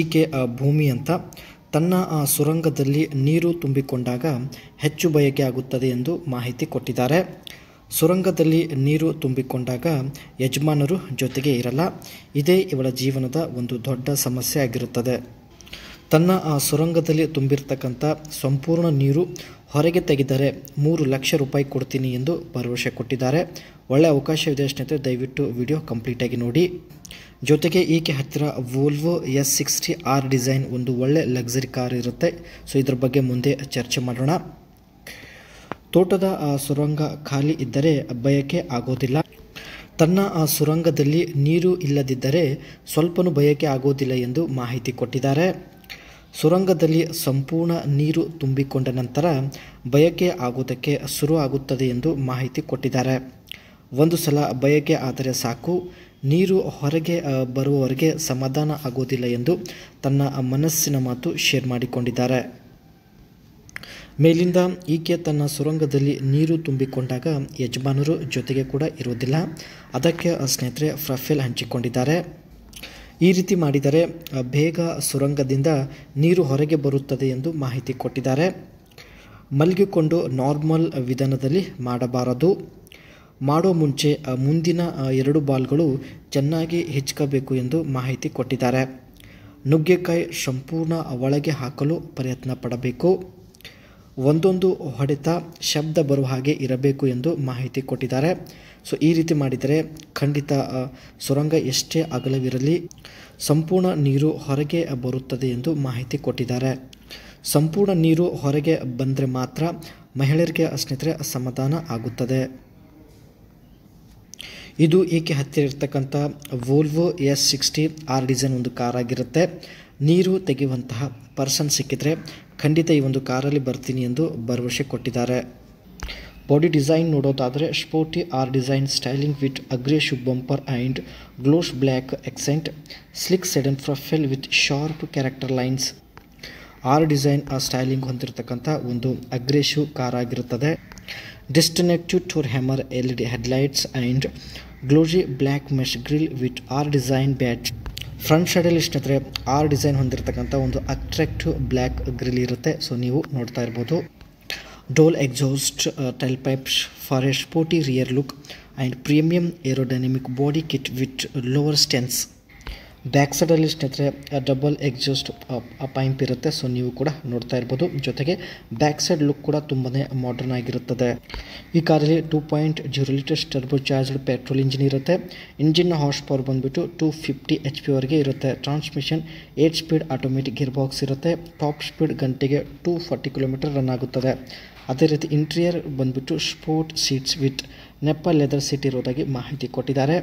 ಈಕೆ ಭೂಮಿ ಅಂತ ತನ್ನ ಸುರಂಗದಲ್ಲಿ ನೀರು ತುಂಬಿಕೊಂಡಾಗ ಹೆಚ್ಚು ಬಯಕೆ ಆಗುತ್ತದೆ ಎಂದು ಮಾಹಿತಿ ಕೊಟ್ಟಿದ್ದಾರೆ. ಸುರಂಗದಲ್ಲಿ ನೀರು ತುಂಬಿಕೊಂಡಾಗ ಯಜಮಾನರು ಜೊತೆಗೆ ಇರಲ್ಲ. ಇದೇ ಇವಳ ಜೀವನದ ಒಂದು ದೊಡ್ಡ ಸಮಸ್ಯೆ ಆಗಿರುತ್ತದೆ. ತನ್ನ ಸುರಂಗದಲ್ಲಿ ತುಂಬಿರ್ತಕ್ಕಂಥ ಸಂಪೂರ್ಣ ನೀರು ಹೊರಗೆ ತೆಗೆದರೆ 3 ಲಕ್ಷ ರೂಪಾಯಿ ಕೊಡ್ತೀನಿ ಎಂದು ಭರವಸೆ ಕೊಟ್ಟಿದ್ದಾರೆ. ಒಳ್ಳೆ ಅವಕಾಶವಿದೆ ಸ್ನೇಹಿತರೆ, ದಯವಿಟ್ಟು ವಿಡಿಯೋ ಕಂಪ್ಲೀಟಾಗಿ ನೋಡಿ. ಜೊತೆಗೆ ಈಕೆ ಹತ್ತಿರ ವೋಲ್ವೋ S60 R ಡಿಸೈನ್ ಒಂದು ಒಳ್ಳೆ ಲಕ್ಸರಿ ಕಾರ್ ಇರುತ್ತೆ. ಸೊ ಇದ್ರ ಬಗ್ಗೆ ಮುಂದೆ ಚರ್ಚೆ ಮಾಡೋಣ. ತೋಟದ ಸುರಂಗ ಖಾಲಿ ಇದ್ದರೆ ಬಯಕೆ ಆಗೋದಿಲ್ಲ. ತನ್ನ ಸುರಂಗದಲ್ಲಿ ನೀರು ಇಲ್ಲದಿದ್ದರೆ ಸ್ವಲ್ಪನೂ ಬಯಕೆ ಆಗೋದಿಲ್ಲ ಎಂದು ಮಾಹಿತಿ ಕೊಟ್ಟಿದ್ದಾರೆ. ಸುರಂಗದಲ್ಲಿ ಸಂಪೂರ್ಣ ನೀರು ತುಂಬಿಕೊಂಡ ನಂತರ ಬಯಕೆ ಆಗೋದಕ್ಕೆ ಶುರು ಆಗುತ್ತದೆ ಎಂದು ಮಾಹಿತಿ ಕೊಟ್ಟಿದ್ದಾರೆ. ಒಂದು ಸಲ ಬಯಕೆ ಆದರೆ ಸಾಕು, ನೀರು ಹೊರಗೆ ಬರುವವರೆಗೆ ಸಮಾಧಾನ ಆಗೋದಿಲ್ಲ ಎಂದು ತನ್ನ ಮನಸ್ಸಿನ ಮಾತು ಶೇರ್ ಮಾಡಿಕೊಂಡಿದ್ದಾರೆ. ಮೇಲಿಂದ ಈಕೆ ತನ್ನ ಸುರಂಗದಲ್ಲಿ ನೀರು ತುಂಬಿಕೊಂಡಾಗ ಯಜಮಾನರು ಜೊತೆಗೆ ಕೂಡ ಇರುವುದಿಲ್ಲ. ಅದಕ್ಕೆ ಸ್ನೇಹಿತರೆ ಪ್ರೊಫೈಲ್ ಹಂಚಿಕೊಂಡಿದ್ದಾರೆ. ಈ ರೀತಿ ಮಾಡಿದರೆ ಬೇಗ ಸುರಂಗದಿಂದ ನೀರು ಹೊರಗೆ ಬರುತ್ತದೆ ಎಂದು ಮಾಹಿತಿ ಕೊಟ್ಟಿದ್ದಾರೆ. ಮಲಗಿಕೊಂಡು ನಾರ್ಮಲ್ ವಿಧಾನದಲ್ಲಿ ಮಾಡಬಾರದು. ಮಾಡೋ ಮುಂಚೆ ಮುಂದಿನ 2 ಬಾಲ್ಗಳು ಚೆನ್ನಾಗಿ ಹಿಚ್ಕಬೇಕು ಎಂದು ಮಾಹಿತಿ ಕೊಟ್ಟಿದ್ದಾರೆ. ನುಗ್ಗೆಕಾಯಿ ಸಂಪೂರ್ಣ ಒಳಗೆ ಹಾಕಲು ಪ್ರಯತ್ನ ಪಡಬೇಕು. ಒಂದೊಂದು ಹೊಡೆತ ಶಬ್ದ ಬರುವ ಹಾಗೆ ಇರಬೇಕು ಎಂದು ಮಾಹಿತಿ ಕೊಟ್ಟಿದ್ದಾರೆ. ಸೊ ಈ ರೀತಿ ಮಾಡಿದರೆ ಖಂಡಿತ ಸುರಂಗ ಎಷ್ಟೇ ಅಗಲವಿರಲಿ ಸಂಪೂರ್ಣ ನೀರು ಹೊರಗೆ ಬರುತ್ತದೆ ಎಂದು ಮಾಹಿತಿ ಕೊಟ್ಟಿದ್ದಾರೆ. ಸಂಪೂರ್ಣ ನೀರು ಹೊರಗೆ ಬಂದರೆ ಮಾತ್ರ ಮಹಿಳೆಯರಿಗೆ ಸ್ನೇಹಿತರೆ ಸಮಾಧಾನ ಆಗುತ್ತದೆ. ಇದು ಈಕೆ ಹತ್ತಿರ ಇರ್ತಕ್ಕಂಥ ವೋಲ್ವೋ S60 R ಡಿಸೈನ್ ಒಂದು ಕಾರ್ ಆಗಿರುತ್ತೆ. ನೀರು ತೆಗೆಯುವಂತಹ ಪರ್ಸನ್ ಸಿಕ್ಕಿದ್ರೆ ಖಂಡಿತ ಈ ಒಂದು ಕಾರಲ್ಲಿ ಬರ್ತೀನಿ ಎಂದು ಭರವಸೆ ಕೊಟ್ಟಿದ್ದಾರೆ. ಬಾಡಿ ಡಿಸೈನ್ ನೋಡೋದಾದರೆ sporty R design styling with aggressive bumper and gloss black accent sleek sedan profile with sharp character lines. R design styling ಹೊಂದಿರತಕ್ಕಂಥ ಒಂದು ಅಗ್ರೆಸಿವ್ ಕಾರ್ ಆಗಿರುತ್ತದೆ. Distinctive Thor hammer LED headlights and glossy black mesh grille with R design badge. Front ಸೈಡಲ್ಲಿ ಸ್ನೇಹಿತರೆ R design ಹೊಂದಿರತಕ್ಕಂಥ ಒಂದು attractive black grille ಇರುತ್ತೆ. So ನೀವು ನೋಡ್ತಾ ಇರ್ಬೋದು. Dual exhaust tail pipes for a sporty rear look and premium aerodynamic body kit with lower stance. Back ಸೈಡಲ್ಲಿ ಸ್ನೇಹಿತರೆ ಡಬಲ್ ಎಕ್ಸಾಸ್ಟ್ ಪೈಪ್ ಇರುತ್ತೆ. ಸೊ ನೀವು ಕೂಡ ನೋಡ್ತಾ ಇರ್ಬೋದು. ಜೊತೆಗೆ ಬ್ಯಾಕ್ ಸೈಡ್ ಲುಕ್ ಕೂಡ ತುಂಬಾ ಮಾಡರ್ನ್ ಆಗಿರುತ್ತದೆ. ಈ ಕಾರಲ್ಲಿ 2.0 litres turbocharged petrol engine ಇರುತ್ತೆ. ಇಂಜಿನ್ನ ಹಾರ್ಸ್ ಪವರ್ ಬಂದುಬಿಟ್ಟು 250 HP ವರೆಗೆ ಇರುತ್ತೆ. Transmission 8 speed automatic gearbox ಇರುತ್ತೆ. ಟಾಪ್ ಸ್ಪೀಡ್ ಗಂಟೆಗೆ 240 ಕಿಲೋಮೀಟರ್ ರನ್ ಆಗುತ್ತದೆ. ಅದೇ ರೀತಿ ಇಂಟೀರಿಯರ್ ಬಂದುಬಿಟ್ಟು sport seats with nappa leather seat ಇರೋದಾಗಿ ಮಾಹಿತಿ ಕೊಟ್ಟಿದ್ದಾರೆ.